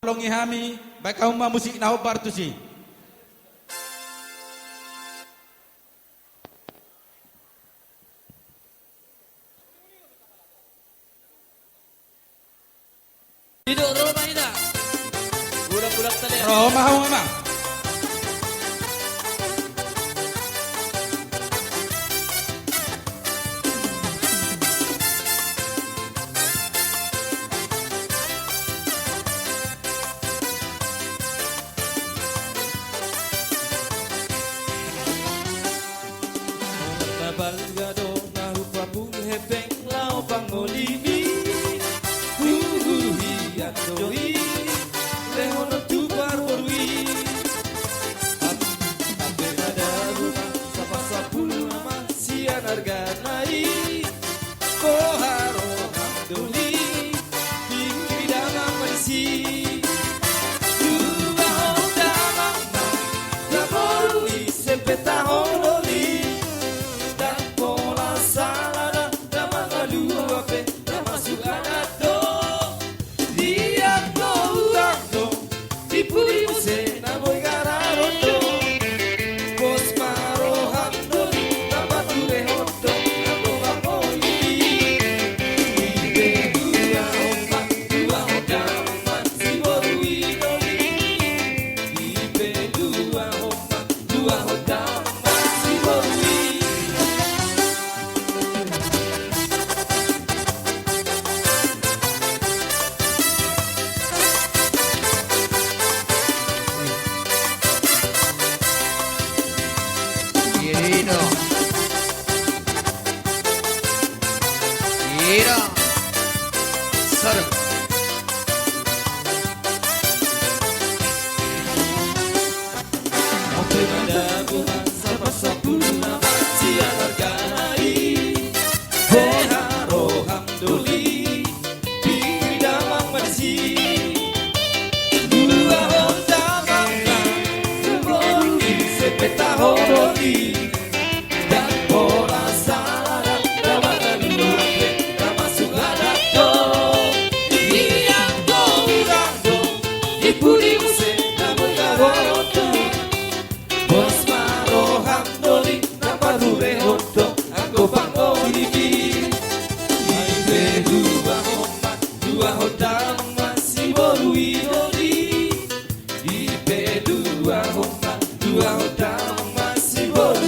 Longi hami, baik kaum musik na obar tu si. Duduk Roma ina. Budak-budak tadi. Roma hau memang. Balgado na rupa pun hepeng lau pangolimi Andoi lehono tu barui Ape ada rumah sapa sapulu nama sian arganai Koharo andoli Bingri dalam manisi Dua dalam Namoruni sepeta honoli Dan pola salada Nama lalu ape Nama sugana do Puri muse na boy gararoto Bos maro hando na bature hoto na boga boy Ibe dua hoka man si boru idoli Ibe dua hoka man si boru Giro. Giro. Sir. Oke pada bunga sapa-sapulu nama sian arganai Beharo hamdoli Bingri damang madisi Dua honda mangga Sebori sepeta horoli Dan pola salada Damang dua pe Nama sugana do Iyang do urang do Ipuri muse Namoy garoto Bos maro hamdoli Napadure hoto Anggo pangolibi Ibe dua hodang masih boru idoli Ibe dua hodang masih boru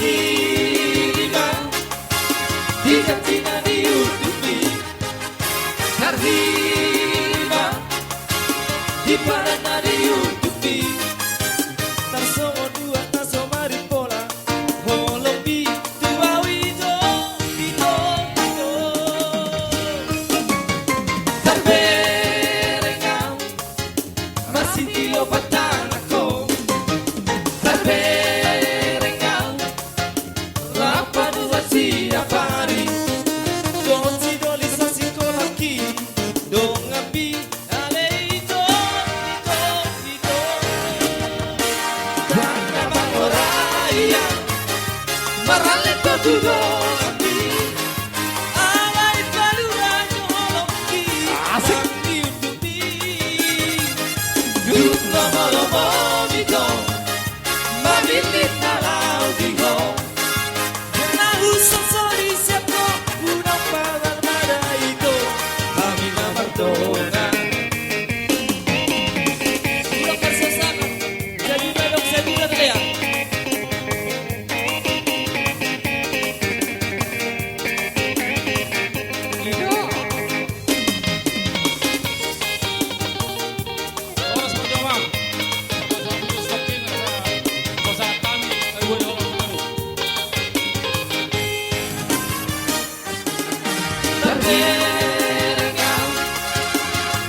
Karhima di jantina diutupi Karhima di parana diutupi Tarsomo dua taso maripola Holombi tua wido Dito Tarberengau Masih tio patanako Tarberengau Rapa dua siapari Don si doli sa sikolaki Dong api ale ito Banda bangoraya Marale todo api Alay paluranyo holongki Asik diutupi Duk nomolomo mito Mamilit na lau diho Usang sorry siapa unang pangalmada ito Kami na magtona Pulang karsasana Jadi belok saya bilang kaya Berengau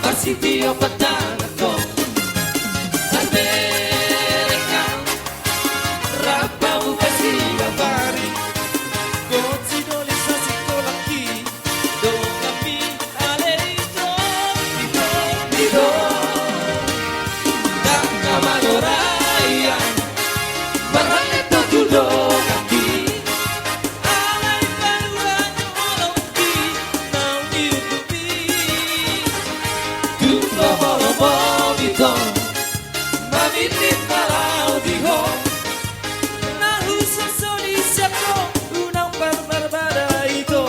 masih tiap petang aku berengau rapamu kasih kabari kotsi dolisa sikolaki do kami aleito tido dan kamaloraya barangnya tujudo kaki alay baruanyo olongki nau diutupi tundo horobo bito mamitin malau diho nahu sosoni siapko unang barbarbada ito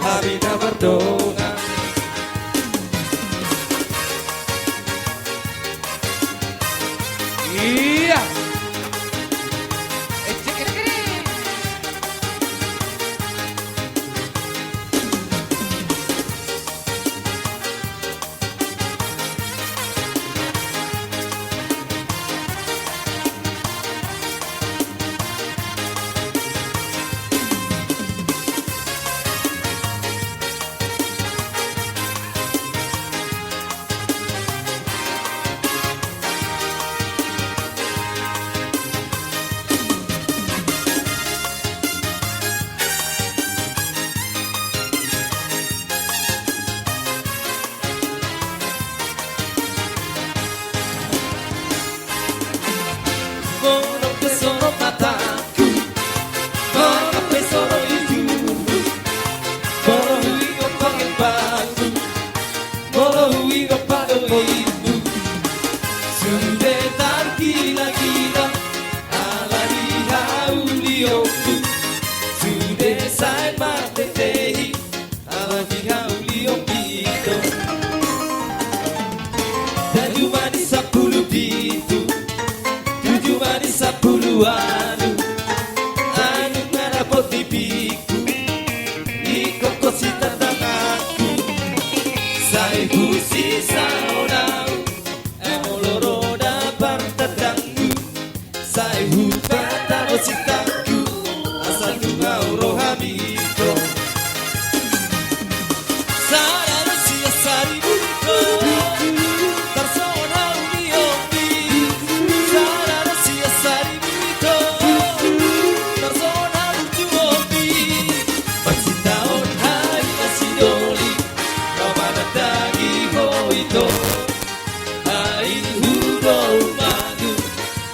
habina berdona Iya. Mono che sono mataku Mono che sono hidupku Mono hui ko panggil baku Mono hui ko panggil ibu Sudah tak gila-gila Ala hihau lioku Sudah saya mati tehi Ala hihau liopito Dan cuma di 10 pintu Tujuh manis 10 anu Anu merapot pipiku Iko kosi tentang aku Saya busi saonau Emo loro dapat tentangku Saya hubatan ositaku Asal tungau rohamito Sarana sia sari buko Tarsonau diombi Sarana sia sari buko Tarsonau diombi Pagsitaon hari asidoli Kamana tagi hoito Hai hudo umadu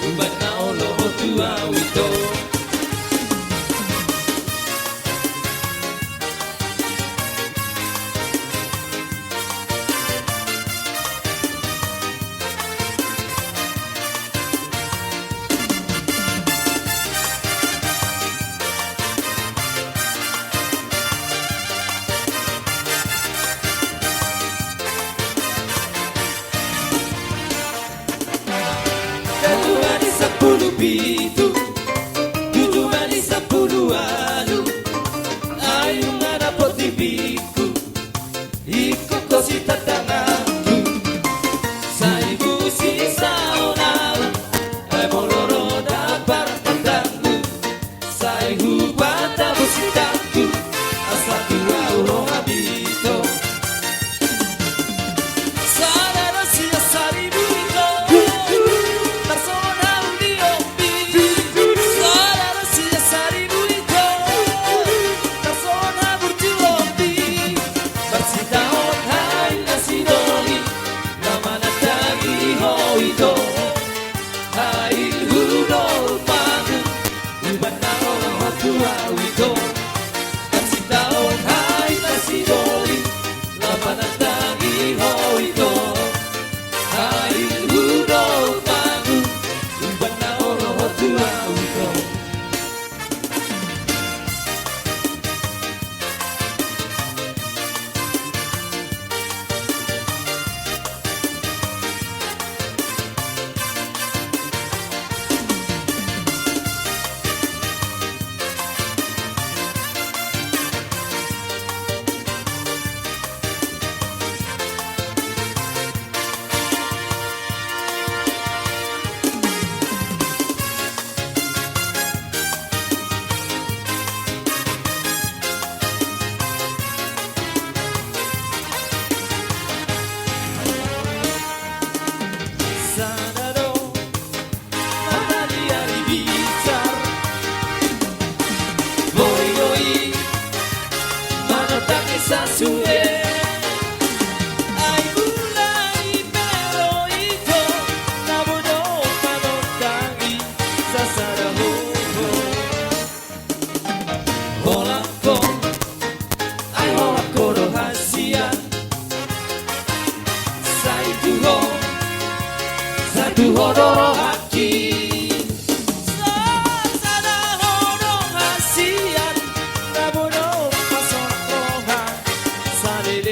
Ubat na olo tua wito Dan cuma di 10 pintu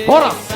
Horas.